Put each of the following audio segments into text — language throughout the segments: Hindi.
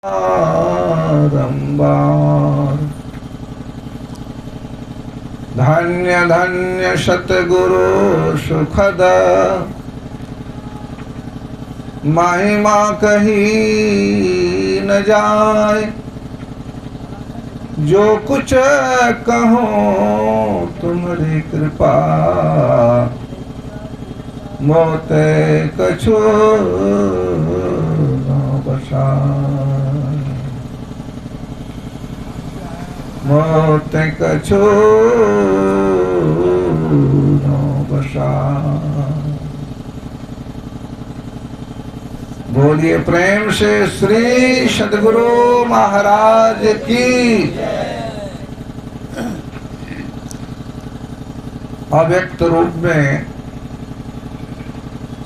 बारंबार। धन्य धन्य सतगुरु सुखद, महिमा कही न जाए। जो कुछ कहो तुम्हारी कृपा, मोते कछु न बसाए। मोते कछु न बसाए। बोलिए प्रेम से श्री सद्गुरु महाराज की। अव्यक्त रूप में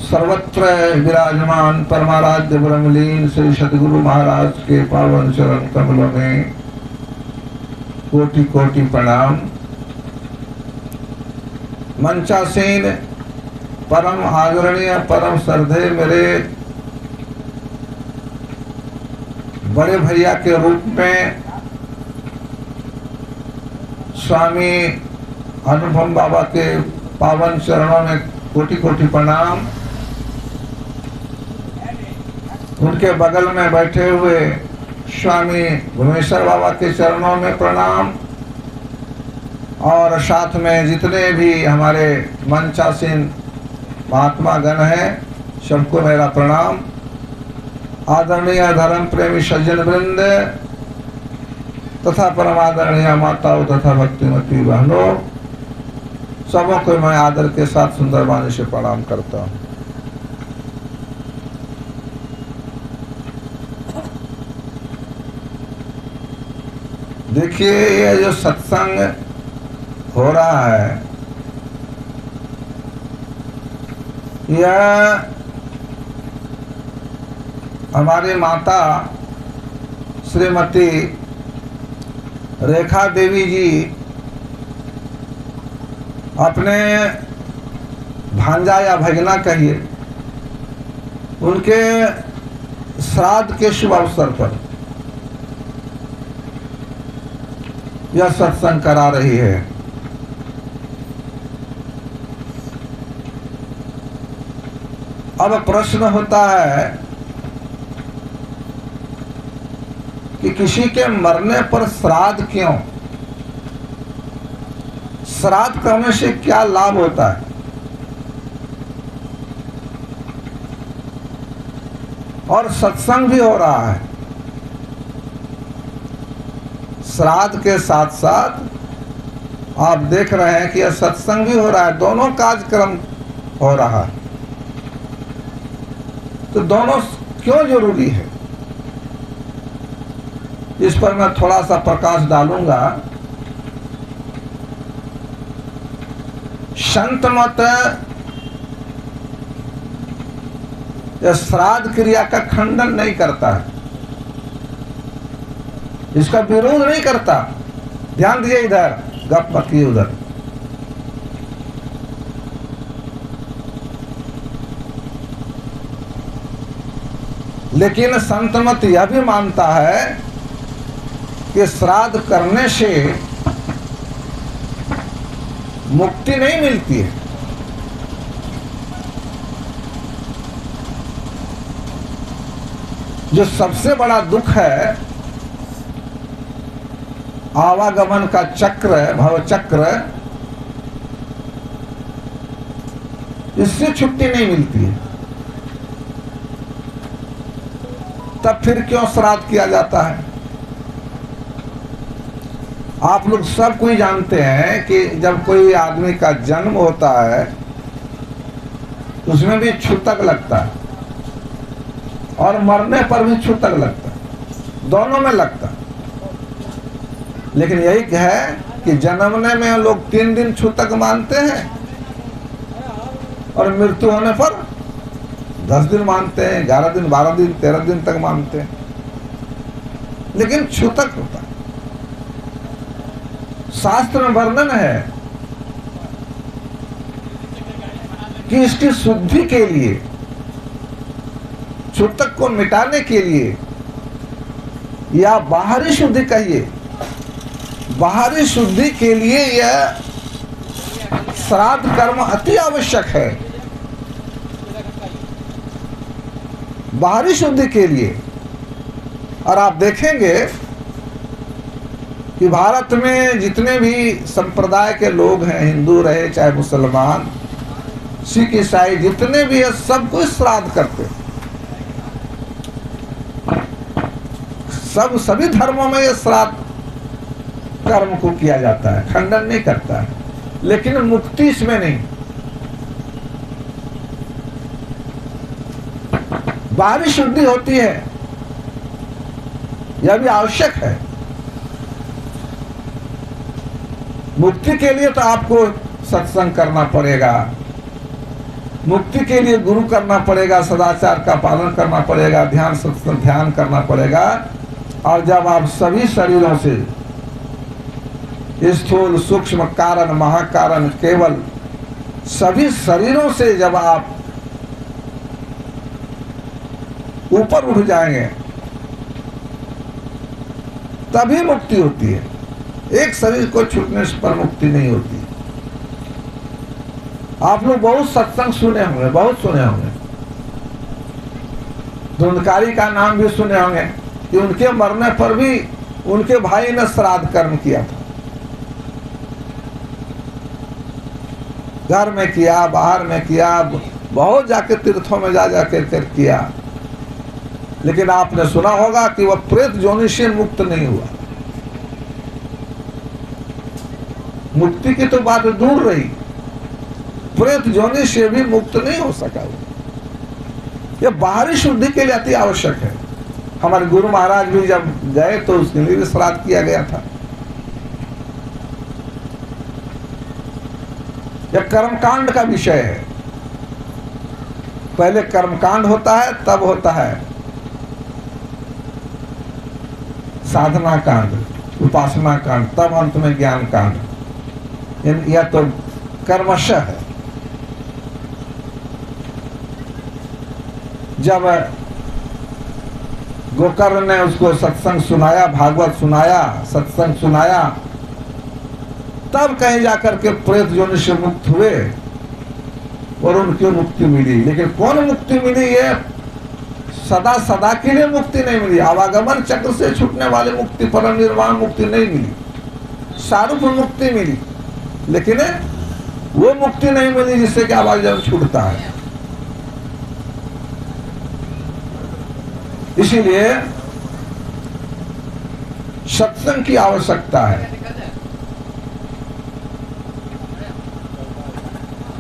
सर्वत्र विराजमान परमाराध्य ब्रह्मलीन श्री सद्गुरु महाराज के पावन चरण कमलों में कोटि कोटि प्रणाम। मंचासीन परम आदरणीय परम श्रद्धेय मेरे बड़े भैया के रूप में स्वामी अनुपम बाबा के पावन चरणों में कोटि कोटि प्रणाम। उनके बगल में बैठे हुए स्वामी भुवनेश्वर बाबा के चरणों में प्रणाम। और साथ में जितने भी हमारे मंचासीन महात्मा गण हैं, सबको मेरा प्रणाम। आदरणीय धर्म प्रेमी सज्जन वृंद तथा परमादरणीय माताओं तथा भक्तिमती बहनों, सबों को मैं आदर के साथ सुंदर वाणी से प्रणाम करता हूँ। देखिए, ये जो सत्संग हो रहा है, यह हमारी माता श्रीमती रेखा देवी जी अपने भांजा या भगना कहिए, उनके श्राद्ध के शुभ अवसर पर यह सत्संग करा रही है। अब प्रश्न होता है कि किसी के मरने पर श्राद्ध क्यों? श्राद्ध करने से क्या लाभ होता है? और सत्संग भी हो रहा है। श्राद्ध के साथ साथ आप देख रहे हैं कि यह सत्संग भी हो रहा है, दोनों कार्यक्रम हो रहा है। तो दोनों क्यों जरूरी है, इस पर मैं थोड़ा सा प्रकाश डालूंगा। संत मत श्राद्ध क्रिया का खंडन नहीं करता है, इसका विरोध नहीं करता। ध्यान दिए, इधर गप मत किए उधर। लेकिन संत मत यह भी मानता है कि श्राद्ध करने से मुक्ति नहीं मिलती है। जो सबसे बड़ा दुख है, आवागमन का चक्र, भव चक्र, इससे छुट्टी नहीं मिलती है। तब फिर क्यों श्राद्ध किया जाता है? आप लोग सब कोई जानते हैं कि जब कोई आदमी का जन्म होता है उसमें भी छूतक लगता है, और मरने पर भी छूतक लगता है, दोनों में लगता है। लेकिन यही है कि जन्मने में लोग 3 दिन छूतक मानते हैं और मृत्यु होने पर 10 दिन मानते हैं, 11 दिन, 12 दिन, 13 दिन तक मानते हैं, लेकिन छूतक होता है। शास्त्र में वर्णन है कि इसकी शुद्धि के लिए, छूतक को मिटाने के लिए या बाहरी शुद्धि कहिए, बाहरी शुद्धि के लिए यह श्राद्ध कर्म अति आवश्यक है, बाहरी शुद्धि के लिए। और आप देखेंगे कि भारत में जितने भी संप्रदाय के लोग हैं, हिंदू रहे चाहे मुसलमान, सिख ईसाई, जितने भी है, सब कुछ श्राद्ध करते। सभी धर्मों में ये श्राद्ध कर्म को किया जाता है, खंडन नहीं करता है, लेकिन मुक्ति इसमें नहीं। बाहरी शुद्धि होती है, यह भी आवश्यक है। मुक्ति के लिए तो आपको सत्संग करना पड़ेगा, मुक्ति के लिए गुरु करना पड़ेगा, सदाचार का पालन करना पड़ेगा, ध्यान सत्संग ध्यान करना पड़ेगा। और जब आप सभी शरीरों से, स्थूल सूक्ष्म कारण महाकारण, केवल सभी शरीरों से जब आप ऊपर उठ जाएंगे तभी मुक्ति होती है। एक शरीर को छूटने पर मुक्ति नहीं होती। आप लोग बहुत सत्संग सुने होंगे, बहुत सुने होंगे। धुंधकारी का नाम भी सुने होंगे कि उनके मरने पर भी उनके भाई ने श्राद्ध कर्म किया था। घर में किया, बाहर में किया, बहुत जाके तीर्थों में जा कर किया, लेकिन आपने सुना होगा कि वह प्रेत जोनि से मुक्त नहीं हुआ। मुक्ति की तो बात दूर रही, प्रेत जोनि से भी मुक्त नहीं हो सका। यह बाहरी शुद्धि के लिए अति आवश्यक है। हमारे गुरु महाराज भी जब गए तो उसके लिए भी श्राद्ध किया गया था। यह कर्मकांड का विषय है। पहले कर्मकांड होता है, तब होता है साधना कांड, उपासना कांड, तब अंत में ज्ञान कांड। यह तो कर्मशः है। जब गोकर्ण ने उसको सत्संग सुनाया, भागवत सुनाया, सत्संग सुनाया, तब कहीं जाकर के प्रेत जोनि से मुक्त हुए और उनकी मुक्ति मिली। लेकिन कौन मुक्ति मिली? ये सदा सदा के लिए मुक्ति नहीं मिली। आवागमन चक्र से छूटने वाली मुक्ति, परम निर्वाण मुक्ति नहीं मिली। सारूप मुक्ति मिली, लेकिन वो मुक्ति नहीं मिली जिससे कि आवागमन छूटता है। इसीलिए सत्संग की आवश्यकता है।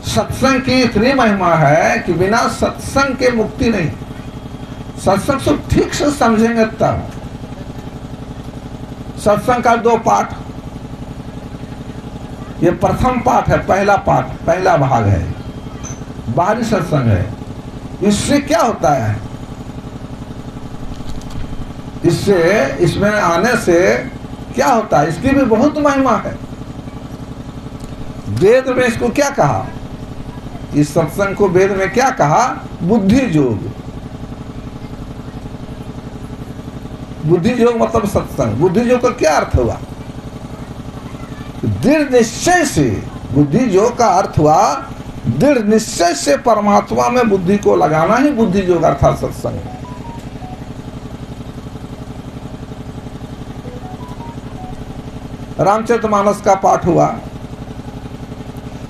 सत्संग की इतनी महिमा है कि बिना सत्संग के मुक्ति नहीं। सत्संग को ठीक से समझेंगे तब। सत्संग का 2 पाठ, ये प्रथम पाठ है, पहला पाठ, पहला भाग है, बाहरी सत्संग है। इससे क्या होता है? इससे, इसमें आने से क्या होता है? इसकी भी बहुत महिमा है। वेद में इसको क्या कहा? इस सत्संग को वेद में क्या कहा? बुद्धि योग। बुद्धि योग मतलब सत्संग। बुद्धि योग का क्या अर्थ हुआ? दृढ़ निश्चय से। बुद्धि योग का अर्थ हुआ दृढ़ निश्चय से परमात्मा में बुद्धि को लगाना ही बुद्धि योग अर्थात सत्संग। रामचरितमानस का पाठ हुआ,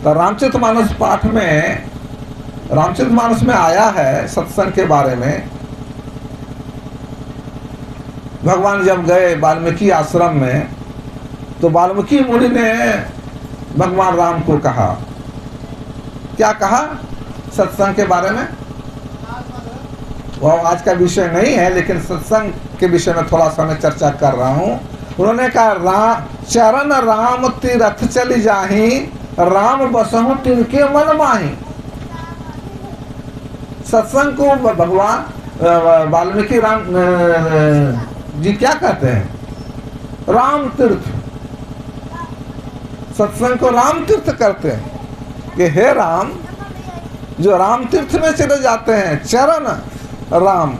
तो रामचरितमानस पाठ में, रामचरितमानस में आया है सत्संग के बारे में। भगवान जब गए वाल्मीकि आश्रम में, तो वाल्मीकि मुनि ने भगवान राम को कहा, क्या कहा सत्संग के बारे में? वह आज का विषय नहीं है, लेकिन सत्संग के विषय में थोड़ा सा मैं चर्चा कर रहा हूँ। उन्होंने कहा, चरण राम तीरथ चली जाही, राम बसहु तिनके मन माही। सत्संग को भगवान वाल्मीकि राम जी क्या कहते हैं? राम तीर्थ। सत्संग को राम तीर्थ करते हैं कि हे राम, जो राम तीर्थ में चले जाते हैं, चरण राम।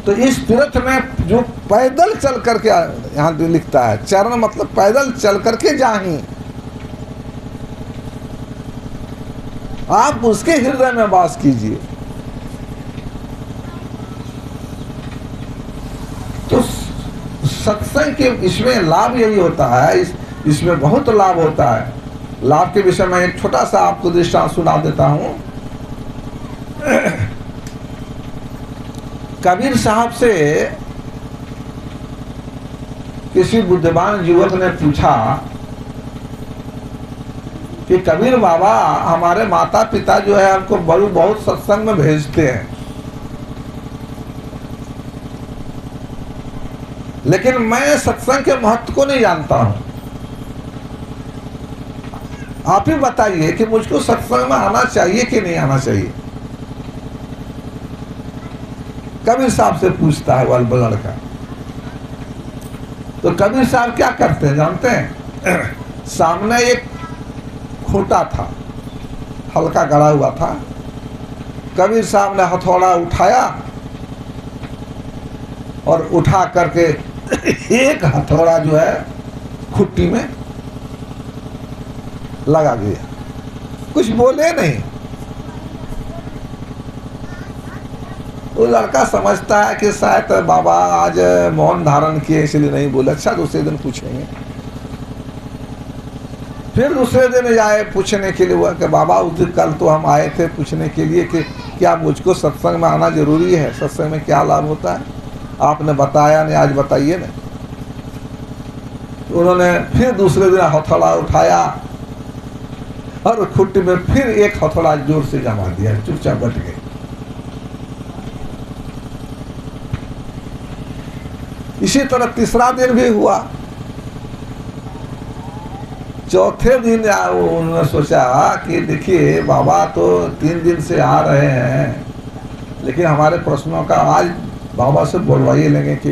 तो इस तीर्थ में जो पैदल चल करके, यहाँ लिखता है चरण मतलब पैदल चल करके जाही, आप उसके हृदय में वास कीजिए। तो सत्संग के इसमें लाभ यही होता है, इसमें बहुत लाभ होता है। लाभ के विषय में एक छोटा सा आपको दृष्टांत सुना देता हूं। कबीर साहब से किसी बुद्धिमान युवक ने पूछा कि कबीर बाबा, हमारे माता पिता जो है हमको बहुत सत्संग में भेजते हैं, लेकिन मैं सत्संग के महत्व को नहीं जानता हूं। आप ही बताइए कि मुझको सत्संग में आना चाहिए कि नहीं आना चाहिए। कबीर साहब से पूछता है वह लड़का। तो कबीर साहब क्या करते हैं जानते हैं? सामने एक खूंटा था, हल्का गड़ा हुआ था। कबीर साहब ने हथौड़ा उठाया और उठा करके एक हथौड़ा जो है खुट्टी में लगा दिया, कुछ बोले नहीं। वो लड़का समझता है कि शायद बाबा आज मौन धारण किए इसलिए नहीं बोले, अच्छा दूसरे दिन पूछेंगे। फिर दूसरे दिन जाए पूछने के लिए, हुआ कि बाबा उस दिन कल तो हम आए थे पूछने के लिए कि क्या मुझको सत्संग में आना जरूरी है, सत्संग में क्या लाभ होता है, आपने बताया नहीं, आज बताइए ना। तो उन्होंने फिर दूसरे दिन हथौड़ा उठाया और खुट्टी में फिर एक हथौड़ा जोर से जमा दिया, चुपचाप बैठ गए। इसी तरह तीसरा दिन भी हुआ। चौथे दिन उन्होंने सोचा कि देखिए बाबा तो 3 दिन से आ रहे हैं, लेकिन हमारे प्रश्नों का आज बाबा से बोलवाइए लेंगे कि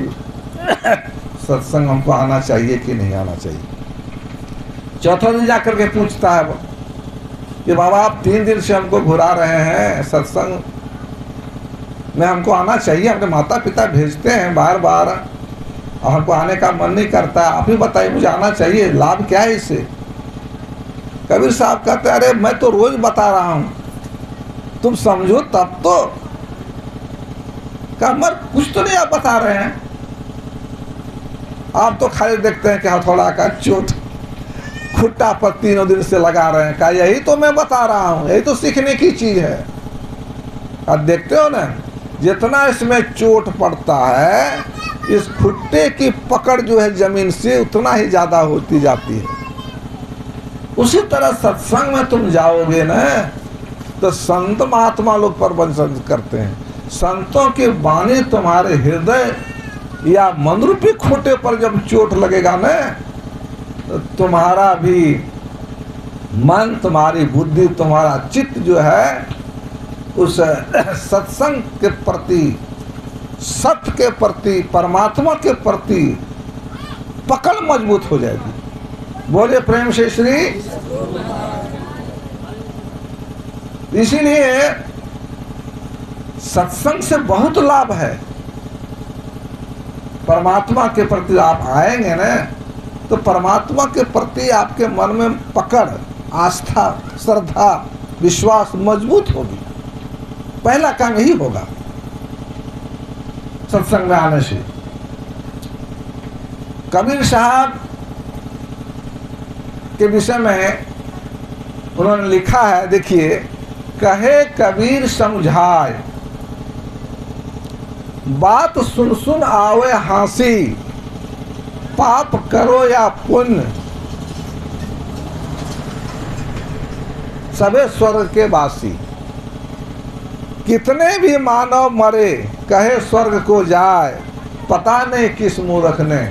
सत्संग हमको आना चाहिए कि नहीं आना चाहिए। चौथा दिन जाकर के पूछता है कि बाबा आप 3 दिन से हमको घुरा रहे हैं, सत्संग में हमको आना चाहिए, अपने माता पिता भेजते हैं बार बार और हमको आने का मन नहीं करता, आप ही बताइए मुझे आना चाहिए, लाभ क्या है इससे। कबीर साहब कहते अरे मैं तो रोज बता रहा हूं, तुम समझो तब तो। मर कुछ तो नहीं आप बता रहे हैं, आप तो खाली देखते हैं कि हथौड़ा का चोट खुट्टा पर 3 दिन से लगा रहे हैं। कहा यही तो मैं बता रहा हूं, यही तो सीखने की चीज है। आप देखते हो ना, जितना इसमें चोट पड़ता है, इस खुट्टे की पकड़ जो है जमीन से उतना ही ज्यादा होती जाती है। उसी तरह सत्संग में तुम जाओगे ना, तो संत महात्मा लोग प्रवचन करते हैं, संतों की वाणी तुम्हारे हृदय या मन रूपी खूंटे पर जब चोट लगेगा ना, तो तुम्हारा भी मन, तुम्हारी बुद्धि, तुम्हारा चित्त जो है उस सत्संग के प्रति, सत्य के प्रति, परमात्मा के प्रति पकड़ मजबूत हो जाएगी। बोले प्रेम से श्री। इसीलिए सत्संग से बहुत लाभ है। परमात्मा के प्रति आप आएंगे ना, तो परमात्मा के प्रति आपके मन में पकड़, आस्था, श्रद्धा, विश्वास मजबूत होगी। पहला काम यही होगा सत्संग में आने से। कबीर साहब के विषय में उन्होंने लिखा है, देखिए, कहे कबीर समझाए, बात सुन सुन आवे हांसी, पाप करो या पुण्य सबे स्वर्ग के वासी। कितने भी मानव मरे, कहे स्वर्ग को जाए, पता नहीं किस मूर्ख ने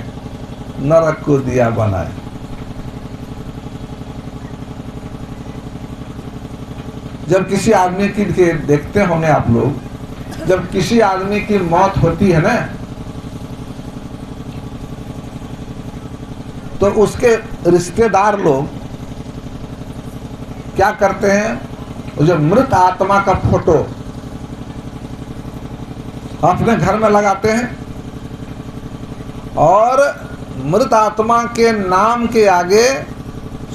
नरक को दिया बनाए। जब किसी आदमी की देखते होंगे आप लोग, जब किसी आदमी की मौत होती है ना, तो उसके रिश्तेदार लोग क्या करते हैं, वो जो मृत आत्मा का फोटो अपने घर में लगाते हैं और मृत आत्मा के नाम के आगे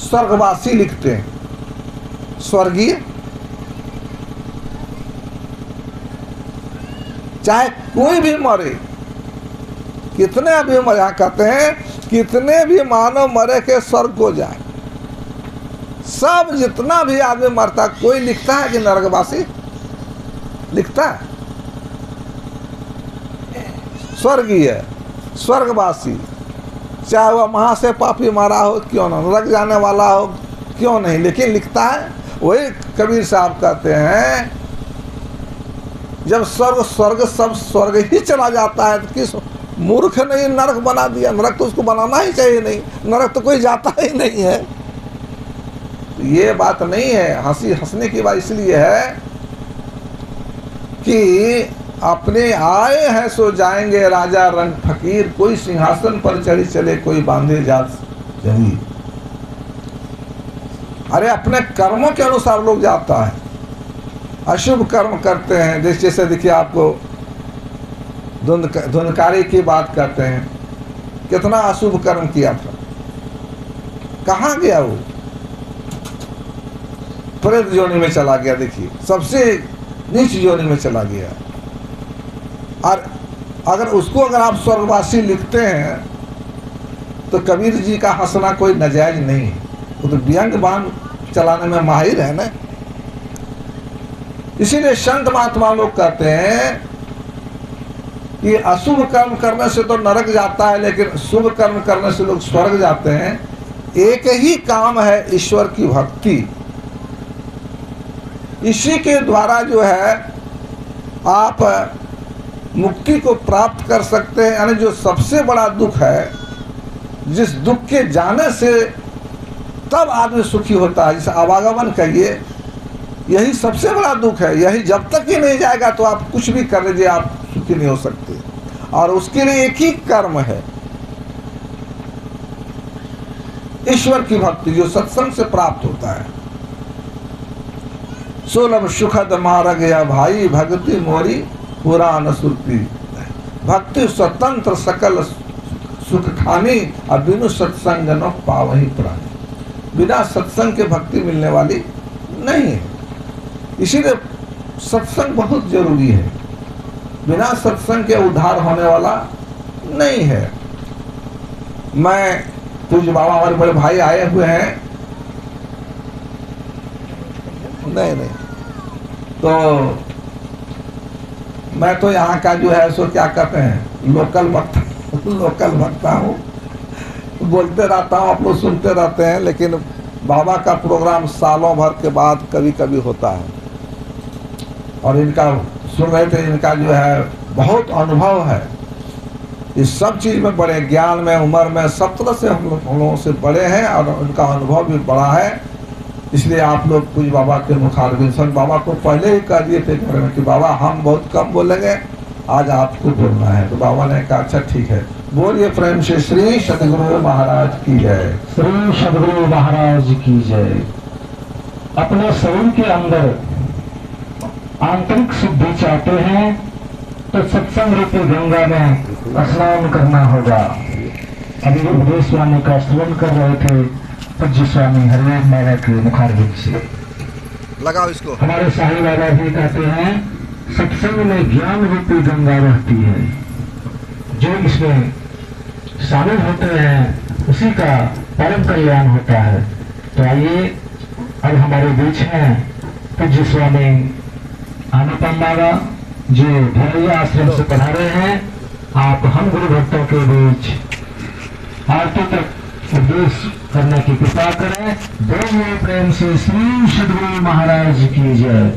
स्वर्गवासी लिखते हैं, स्वर्गीय। चाहे कोई भी मरे, कितने भी मरे, यहाँ कहते हैं कितने भी मानव मरे के स्वर्ग को जाए, सब जितना भी आदमी मरता, कोई लिखता है कि नरकवासी लिखता है? स्वर्गीय, स्वर्गवासी, चाहे वह महा से पापी मारा हो क्यों ना, नरक जाने वाला हो क्यों नहीं, लेकिन लिखता है। वही कबीर साहब कहते हैं जब स्वर्ग सब स्वर्ग ही चला जाता है तो किस मूर्ख ने नरक बना दिया? नरक तो उसको बनाना ही चाहिए नहीं, नरक तो कोई जाता ही नहीं है। ये बात नहीं है। हंसने की बात इसलिए है कि अपने आए हैं सो जाएंगे राजा रंग फकीर, कोई सिंहासन पर चढ़ी चले कोई बांधे जात जमीन। अरे अपने कर्मों के अनुसार लोग जाता है। अशुभ कर्म करते हैं, जैसे देखिए आपको धुनकारी की बात करते हैं, कितना अशुभ कर्म किया था, कहाँ गया वो? प्रेत योनि में चला गया। देखिए सबसे नीच योनि में चला गया। और अगर उसको अगर आप स्वर्गवासी लिखते हैं तो कबीर जी का हंसना कोई नाजायज नहीं है, वो तो व्यंग बाण चलाने में माहिर है ना। इसीलिए संत महात्मा लोग कहते हैं कि अशुभ कर्म करने से तो नरक जाता है, लेकिन शुभ कर्म करने से लोग स्वर्ग जाते हैं। एक ही काम है ईश्वर की भक्ति, इसी के द्वारा जो है आप मुक्ति को प्राप्त कर सकते हैं। यानी जो सबसे बड़ा दुख है, जिस दुख के जाने से तब आदमी सुखी होता है, जिसे आवागमन कहिए, यही सबसे बड़ा दुख है। यही जब तक ही नहीं जाएगा तो आप कुछ भी कर लीजिए, आप सुखी नहीं हो सकते। और उसके लिए एक ही कर्म है, ईश्वर की भक्ति, जो सत्संग से प्राप्त होता है। सोलभ सुखद मार गया भाई, भक्ति मोरी पुराण सुरती। भक्ति स्वतंत्र सकल सुख खानी, और बिनु सत्संग न पावही प्राणी। बिना सत्संग के भक्ति मिलने वाली नहीं है। इसीलिए सत्संग बहुत जरूरी है। बिना सत्संग के उद्धार होने वाला नहीं है। मैं पूज्य बाबा, हमारे बड़े भाई आए हुए हैं, नहीं तो मैं तो यहाँ का जो है सो क्या कहते हैं, लोकल वक्ता हूँ, बोलते रहता हूँ, आप लोग सुनते रहते हैं। लेकिन बाबा का प्रोग्राम सालों भर के बाद कभी कभी होता है, और इनका सुन रहे थे, इनका जो है बहुत अनुभव है इस सब चीज़ में, बड़े ज्ञान में, उम्र में, सब तरह से हम लोगों से बड़े हैं, और उनका अनुभव भी बड़ा है। इसलिए आप लोग पूज्य बाबा के मुखारबिंद, संत बाबा को पहले ही कह दिए थे घर में कि बाबा हम बहुत कम बोलेंगे, आज आपको बोलना है। तो बाबा ने कहा अच्छा ठीक है, बोलिए प्रेम से श्री सदगुरु महाराज की जय। श्री सदगुरु महाराज की जय। अपने शरीर के अंदर आंतरिक शुद्धि चाहते हैं तो सत्संग रूपी गंगा में स्नान करना होगा। अभी उपदेश स्वामी का श्रवण कर रहे थे पूज्य स्वामी हरिओम बाबा के मुखारबिंद से। लगाओ इसको। हमारे साईं बाबा भी कहते हैं सत्संग में ज्ञान रूपी गंगा बहती है, जो इसमें शामिल होते हैं उसी का परम कल्याण होता है। तो आइए अब हमारे बीच हैं पूज्य स्वामी अनुपम बाबा, जो भरैया आश्रम से पधारे हैं। आप हम गुरु भक्तों के बीच आरती तक उपदेश करने की कृपा करें। बोलिए प्रेम से श्री सदगुरु महाराज की जय।